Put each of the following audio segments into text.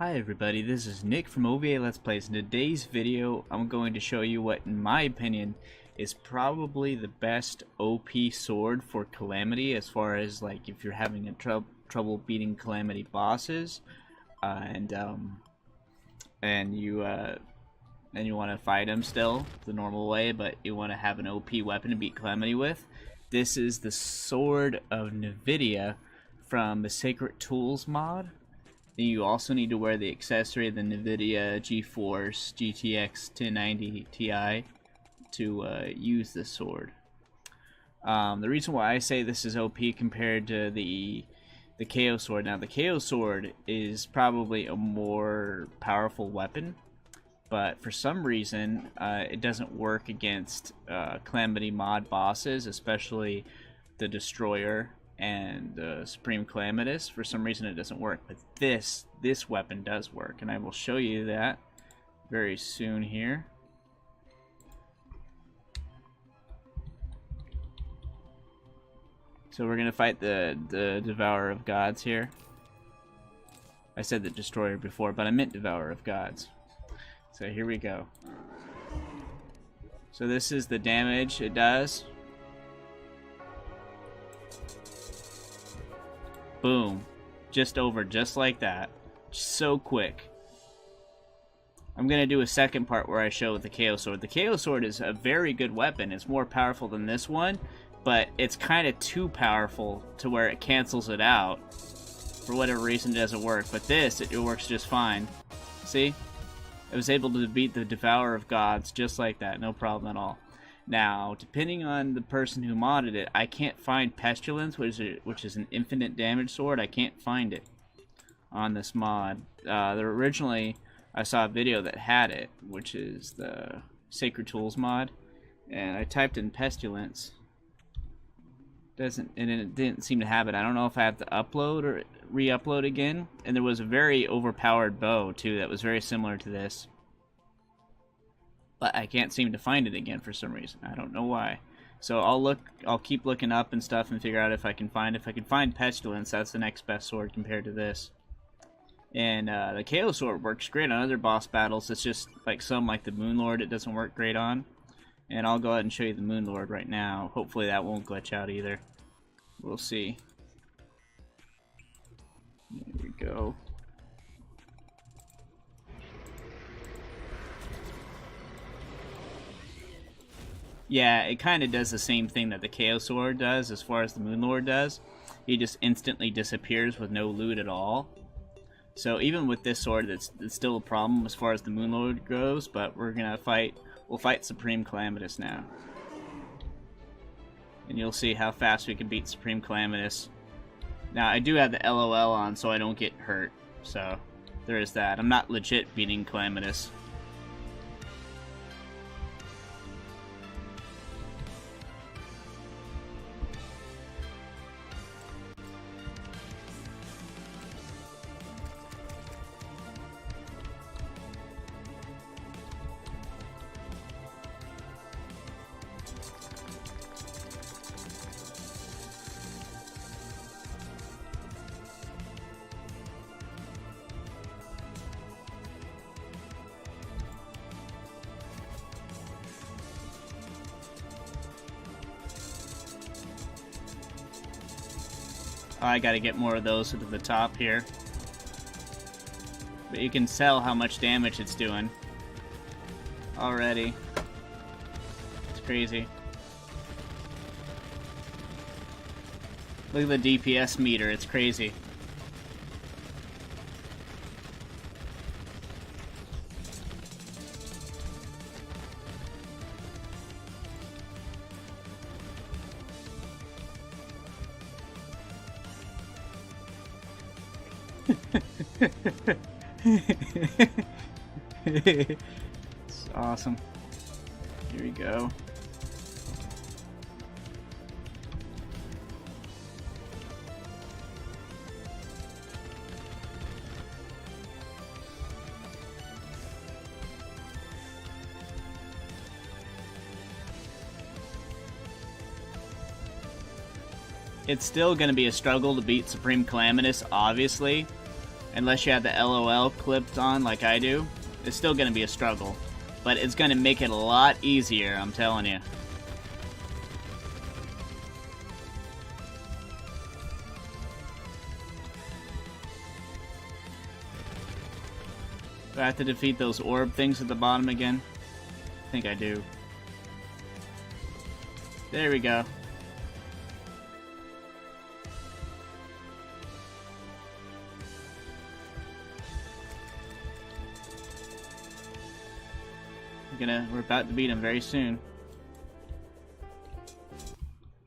Hi everybody, this is Nick from OVA Let's Plays. In today's video, I'm going to show you what, in my opinion, is probably the best OP sword for Calamity, as far as like if you're having a trouble beating Calamity bosses, and you want to fight them still the normal way, but you want to have an OP weapon to beat Calamity with. This is the Sword of Nvidia from the Sacred Tools mod. You also need to wear the accessory of the Nvidia GeForce GTX 1090 Ti to use this sword. The reason why I say this is OP compared to the KO sword. Now, the KO sword is probably a more powerful weapon, but for some reason it doesn't work against Calamity mod bosses, especially the Destroyer and Supreme Calamitous. For some reason it doesn't work, but this weapon does work, and I will show you that very soon here. So we're gonna fight the Devourer of Gods here. I said the Destroyer before, but I meant Devourer of Gods. So here we go. So this is the damage it does. Boom. Just over, just like that. So quick. I'm going to do a second part where I show the KO sword. The KO sword is a very good weapon. It's more powerful than this one, but it's kind of too powerful to where it cancels it out. For whatever reason, it doesn't work. But this, it works just fine. See? I was able to beat the Devourer of Gods just like that. No problem at all. Now, depending on the person who modded it, I can't find Pestilence, which is an infinite damage sword. I can't find it on this mod. Originally, I saw a video that had it, which is the Sacred Tools mod, and I typed in Pestilence. And it didn't seem to have it. I don't know if I have to upload or re-upload again. And there was a very overpowered bow too that was very similar to this, but I can't seem to find it again for some reason. I don't know why. So I'll keep looking up and stuff and figure out if I can find Pestilence. That's the next best sword compared to this. And the KO sword works great on other boss battles. It's just like the Moonlord, it doesn't work great on. And I'll go ahead and show you the Moonlord right now. Hopefully that won't glitch out either. We'll see. There we go. Yeah, it kind of does the same thing that the KO sword does as far as the Moonlord does. He just instantly disappears with no loot at all. So even with this sword, it's still a problem as far as the Moonlord goes, but we'll fight Supreme Calamitous now. And you'll see how fast we can beat Supreme Calamitous. Now, I do have the LOL on so I don't get hurt, so there is that. I'm not legit beating Calamitous. Oh, I gotta get more of those to the top here. But you can tell how much damage it's doing already. It's crazy. Look at the DPS meter, it's crazy. It's awesome. Here we go. It's still going to be a struggle to beat Supreme Calamitous, obviously, unless you have the LOL clipped on like I do. It's still going to be a struggle, but it's going to make it a lot easier, I'm telling you. Do I have to defeat those orb things at the bottom again? I think I do. There we go. We're about to beat him very soon.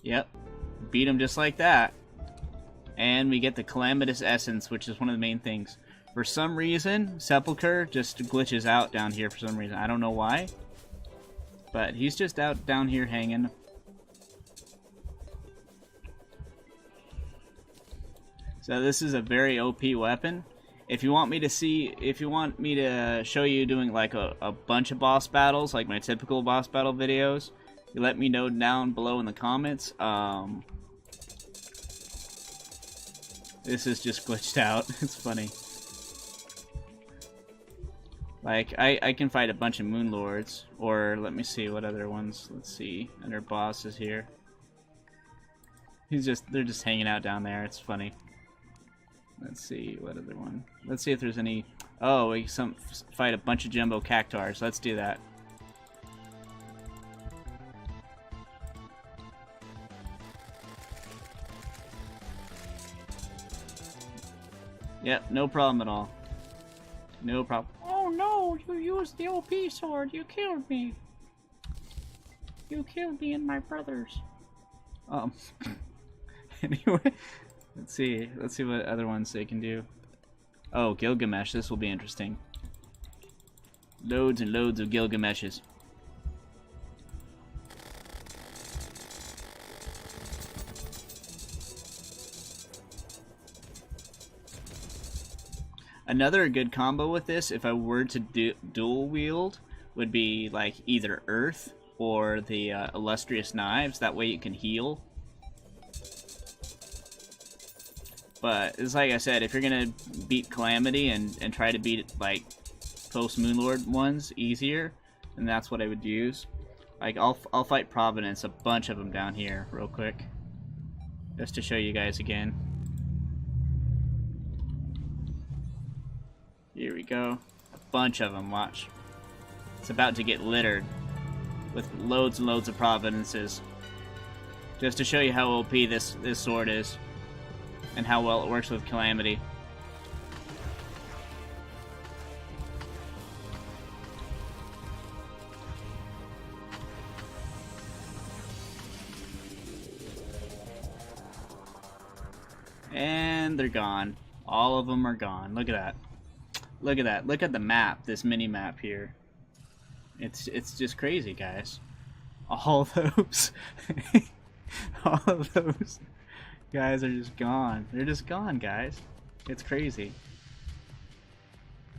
Yep. Beat him just like that. And we get the Calamitous essence, which is one of the main things. For some reason, Sepulchre just glitches out down here for some reason. I don't know why. But he's just out down here hanging. So this is a very OP weapon. If you want me to show you doing like a bunch of boss battles, like my typical boss battle videos, you let me know down below in the comments. This is just glitched out. It's funny. Like, I can fight a bunch of Moon Lords, or let me see what other ones. Let's see, under bosses here. They're just hanging out down there. It's funny. Let's see, what other one? Let's see if there's any... Oh, we fight a bunch of jumbo cactars. Let's do that. Yep, no problem at all. No problem. Oh no, you used the OP sword. You killed me. You killed me and my brothers. Anyway... Let's see what other ones they can do. Oh, Gilgamesh, this will be interesting. Loads and loads of Gilgameshes. Another good combo with this, if I were to dual wield, would be like either Earth or the Illustrious Knives. That way you can heal. But it's like I said, if you're gonna beat Calamity and try to beat like post Moonlord ones easier, then that's what I would use. Like I'll fight Providence, a bunch of them down here, real quick, just to show you guys again. Here we go, a bunch of them. Watch, it's about to get littered with loads and loads of Providences, just to show you how OP this sword is. And how well it works with Calamity. And they're gone. All of them are gone. Look at that. Look at that. Look at the map, this mini map here. It's just crazy, guys. All those all of those guys are just gone. They're just gone, guys. It's crazy.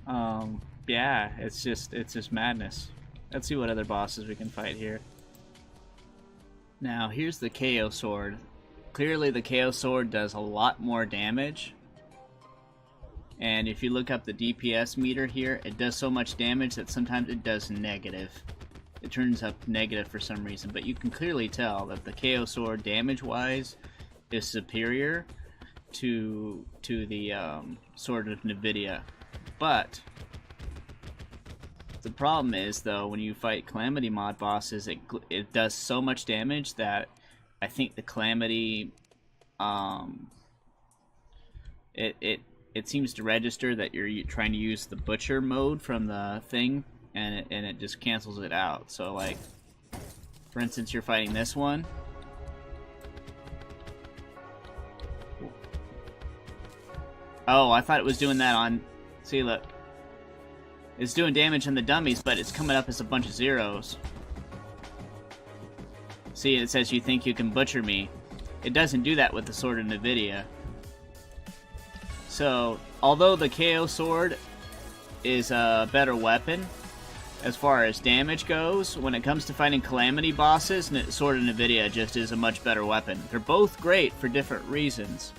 Yeah, it's just madness. Let's see what other bosses we can fight here. Now, here's the KO sword. Clearly the KO sword does a lot more damage. And if you look up the DPS meter here, it does so much damage that sometimes it does negative. It turns up negative for some reason, but you can clearly tell that the KO sword damage-wise is superior to the Sword of Nvidia. But the problem is, though, when you fight Calamity mod bosses, it does so much damage that I think the Calamity it seems to register that you're trying to use the Butcher mode from the thing, and it just cancels it out. So, like, for instance, you're fighting this one. Oh, I thought it was doing that on... See, look. It's doing damage on the dummies, but it's coming up as a bunch of zeros. See, it says you think you can butcher me. It doesn't do that with the Sword of Nvidia. So, although the KO sword is a better weapon, as far as damage goes, when it comes to fighting Calamity bosses, Sword of Nvidia just is a much better weapon. They're both great for different reasons.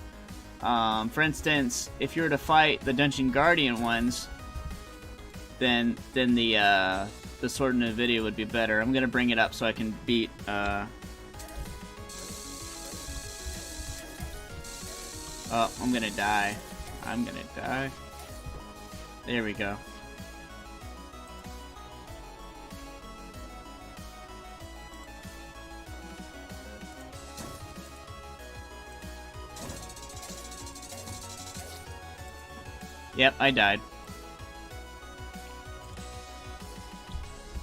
For instance, if you were to fight the Dungeon Guardian ones, then the Sword of Nvidia would be better. I'm gonna bring it up so I can beat. Oh, I'm gonna die. I'm gonna die. There we go. Yep, I died.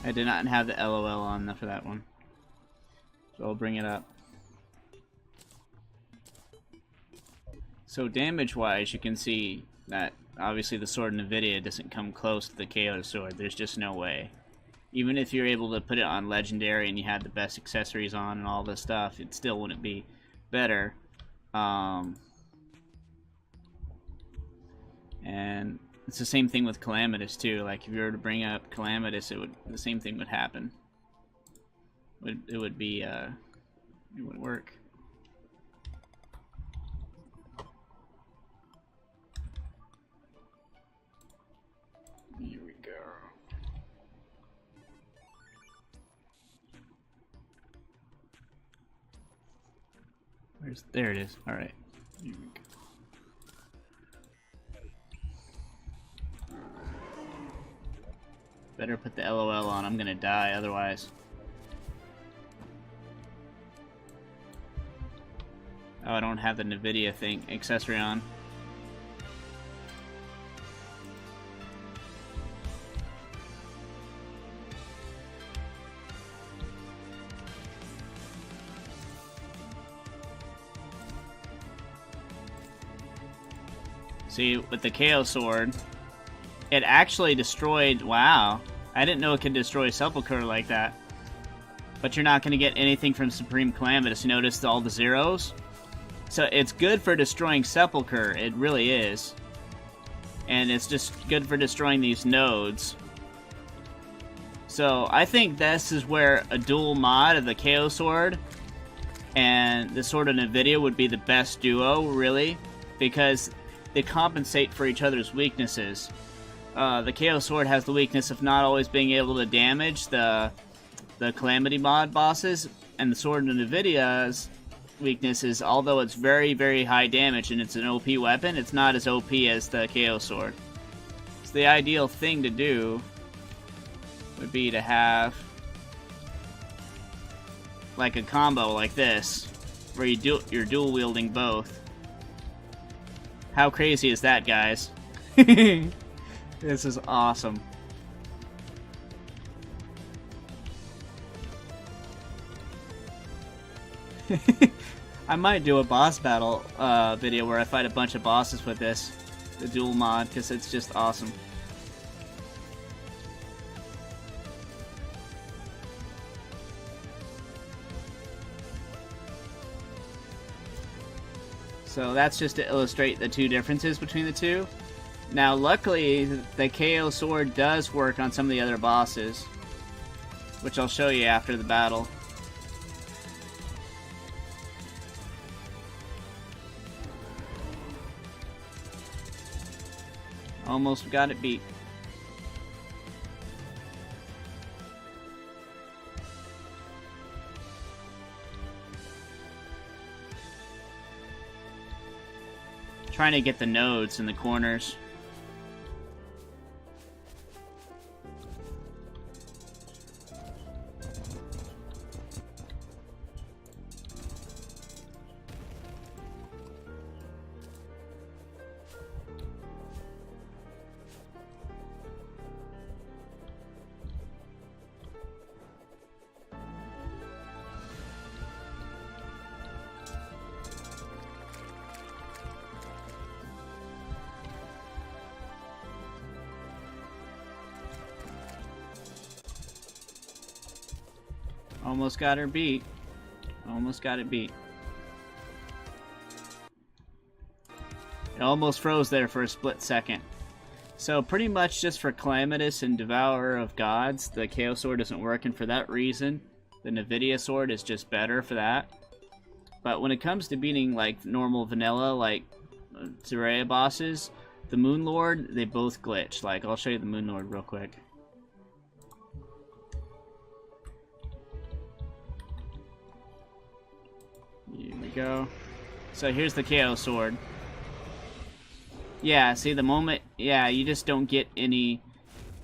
I did not have the LOL on for that one. So I'll bring it up. So damage-wise, you can see that obviously the Sword of Nvidia doesn't come close to the KO sword. There's just no way. Even if you're able to put it on Legendary and you had the best accessories on and all this stuff, it still wouldn't be better. And it's the same thing with Calamitous too. Like if you were to bring up Calamitous, the same thing would happen. It would be it wouldn't work. Here we go. There it is. All right. Here we go. Better put the LOL on. I'm gonna die otherwise. Oh, I don't have the Nvidia thing accessory on. See, with the KO sword, it actually destroyed... Wow. I didn't know it could destroy Sepulchre like that. But you're not going to get anything from Supreme Calamitous. Notice all the zeros? So it's good for destroying Sepulchre. It really is. And it's just good for destroying these nodes. So I think this is where a dual mod of the KO sword and the Sword of Nvidia would be the best duo, really. Because they compensate for each other's weaknesses. The KO sword has the weakness of not always being able to damage the Calamity mod bosses, and the Sword of Nvidia's weakness is, although it's very, very high damage and it's an OP weapon, it's not as OP as the KO sword. So the ideal thing to do would be to have like a combo like this, where you're dual wielding both. How crazy is that, guys? This is awesome. I might do a boss battle video where I fight a bunch of bosses with this, the dual mod, because it's just awesome. So that's just to illustrate the two differences between the two. Now, luckily, the KO sword does work on some of the other bosses, which I'll show you after the battle. Almost got it beat. Trying to get the nodes in the corners. Almost got her beat. Almost got it beat. It almost froze there for a split second. So pretty much just for Calamitous and Devourer of Gods, the KO sword isn't working for that reason. The Nvidia sword is just better for that. But when it comes to beating like normal vanilla, like terraria bosses, the Moon Lord, they both glitch. Like, I'll show you the Moon Lord real quick. Here we go. So here's the KO sword. Yeah, see the moment, yeah, you just don't get any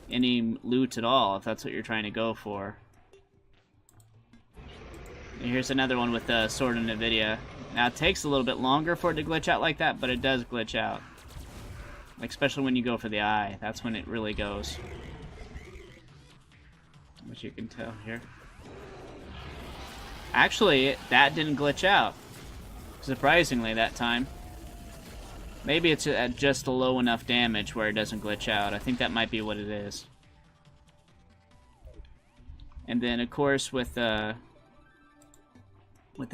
loot at all if that's what you're trying to go for. And here's another one with the sword of Nvidia. Now it takes a little bit longer for it to glitch out like that, but it does glitch out. Like, especially when you go for the eye, that's when it really goes. Which you can tell here. Actually, that didn't glitch out. Surprisingly, that time. Maybe it's at just a low enough damage where it doesn't glitch out. I think that might be what it is. And then, of course, with the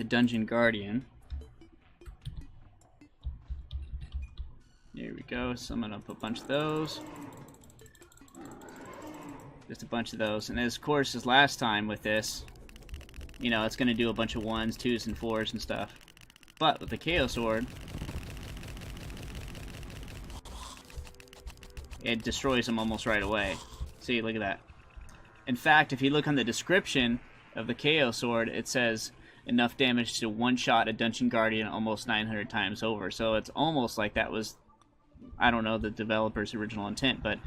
Dungeon Guardian. Here we go. Summon up a bunch of those. Just a bunch of those. And of course, as last time with this, you know, it's going to do a bunch of 1s, 2s, and 4s and stuff. But with the KO sword, it destroys them almost right away. See, look at that. In fact, if you look on the description of the KO sword, it says enough damage to one-shot a Dungeon Guardian almost 900 times over. So it's almost like that was, I don't know the developer's original intent, but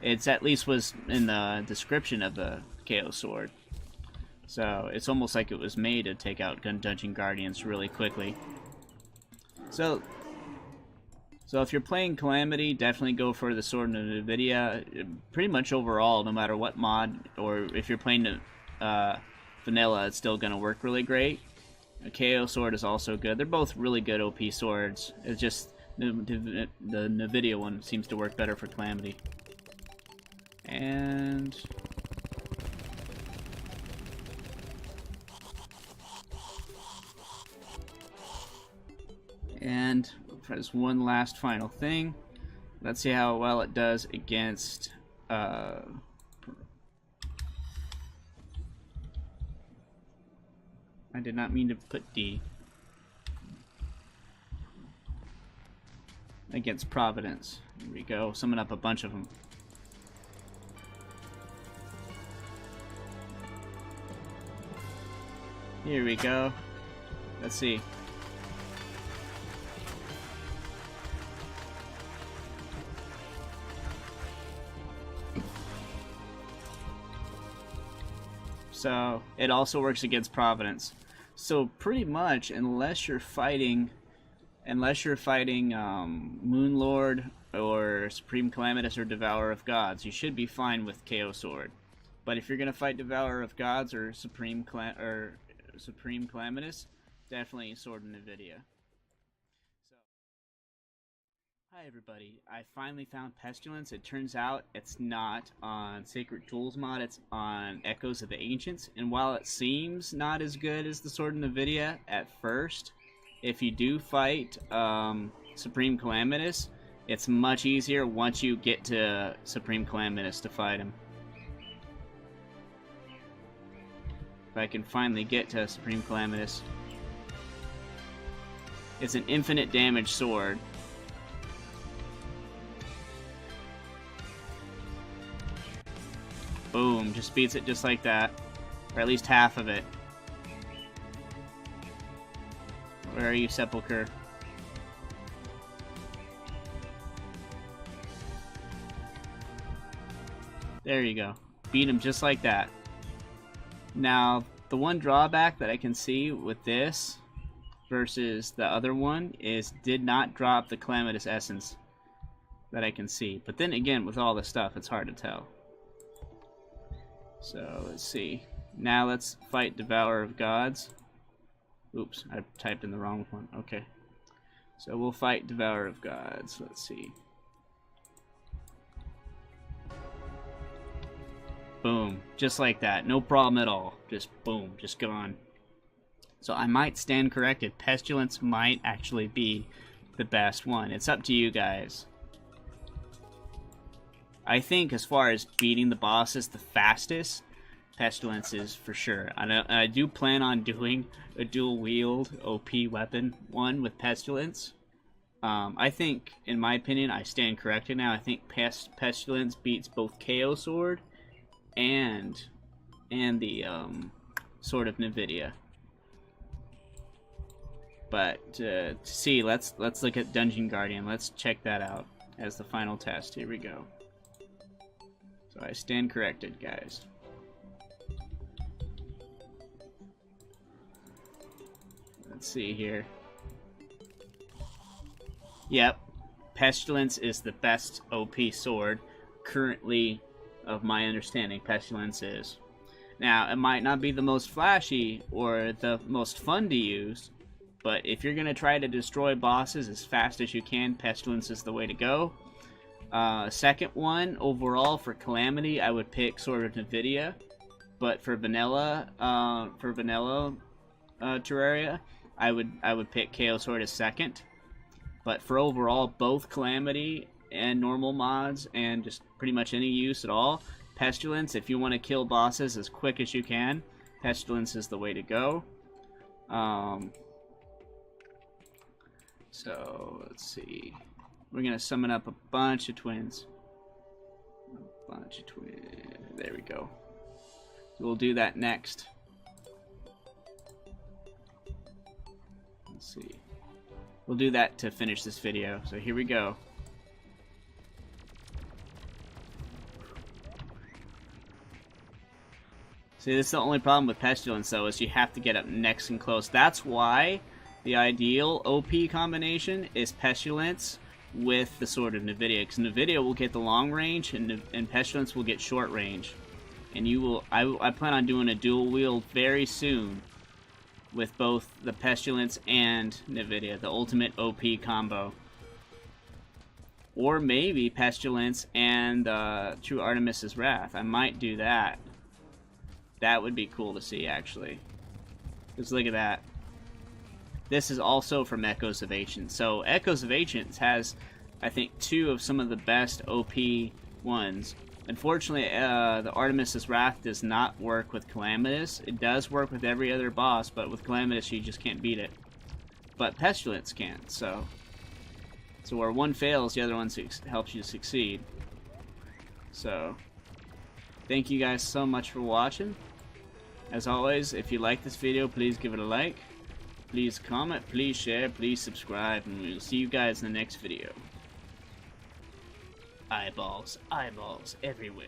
it's at least was in the description of the KO sword. So it's almost like it was made to take out Dungeon Guardians really quickly. So if you're playing Calamity, definitely go for the Sword of Nvidia. Pretty much overall, no matter what mod, or if you're playing vanilla, it's still going to work really great. A KO sword is also good. They're both really good OP swords. It's just the Nvidia one seems to work better for Calamity. And there's one last final thing. Let's see how well it does against I did not mean to put D. Against Providence. Here we go. Summon up a bunch of them. Here we go. Let's see. So it also works against Providence. So pretty much, unless you're fighting Moon Lord or Supreme Calamitous or Devourer of Gods, you should be fine with KO Sword. But if you're gonna fight Devourer of Gods or Supreme Calamitous, definitely Sword of Nvidia. Hi everybody, I finally found Pestilence. It turns out it's not on Sacred Tools mod, it's on Echoes of the Ancients, and while it seems not as good as the Sword of Nvidia at first, if you do fight Supreme Calamitous, it's much easier once you get to Supreme Calamitous to fight him. If I can finally get to Supreme Calamitous. It's an infinite damage sword. Boom, just beats it just like that. Or at least half of it. Where are you, Sepulcher? There you go. Beat him just like that. Now, the one drawback that I can see with this versus the other one is did not drop the Calamitous Essence that I can see. But then again, with all this stuff, it's hard to tell. So, let's see. Now let's fight Devourer of Gods. Oops, I typed in the wrong one. Okay. So we'll fight Devourer of Gods. Let's see. Boom. Just like that. No problem at all. Just boom. Just gone. So I might stand corrected. Pestilence might actually be the best one. It's up to you guys. I think as far as beating the bosses the fastest, Pestilence is for sure. I do plan on doing a dual wield OP weapon one with Pestilence. I think, in my opinion, I stand corrected now. I think Pestilence beats both KO Sword and the Sword of Nvidia. But to see, let's look at Dungeon Guardian. Let's check that out as the final test. Here we go. So I stand corrected, guys. Let's see here. Yep, Pestilence is the best OP sword currently, of my understanding. Pestilence is. Now, it might not be the most flashy or the most fun to use, but if you're going to try to destroy bosses as fast as you can, Pestilence is the way to go. Second one, overall, for Calamity, I would pick Sword of Nvidia. But for vanilla Terraria, I would pick KO Sword as second. But for overall, both Calamity and normal mods, and just pretty much any use at all, Pestilence, if you want to kill bosses as quick as you can, Pestilence is the way to go. So, let's see. We're going to summon up a bunch of twins. There we go. So we'll do that next. Let's see. We'll do that to finish this video. So here we go. See, this is the only problem with Pestilence, though, is you have to get up next and close. That's why the ideal OP combination is Pestilence with the Sword of Nvidia, because Nvidia will get the long range, and Pestilence will get short range. And you will. I plan on doing a dual wield very soon with both the Pestilence and Nvidia, the ultimate OP combo. Or maybe Pestilence and True Artemis's Wrath. I might do that. That would be cool to see, actually. Just look at that. This is also from Echoes of Ancients. So Echoes of Ancients has, I think, two of some of the best OP ones. Unfortunately, the Artemis's Wrath does not work with Calamitous. It does work with every other boss, but with Calamitous you just can't beat it. But Pestilence can, so where one fails, the other one helps you succeed. So, thank you guys so much for watching. As always, if you like this video, please give it a like. Please comment, please share, please subscribe, and we'll see you guys in the next video. Eyeballs, eyeballs everywhere.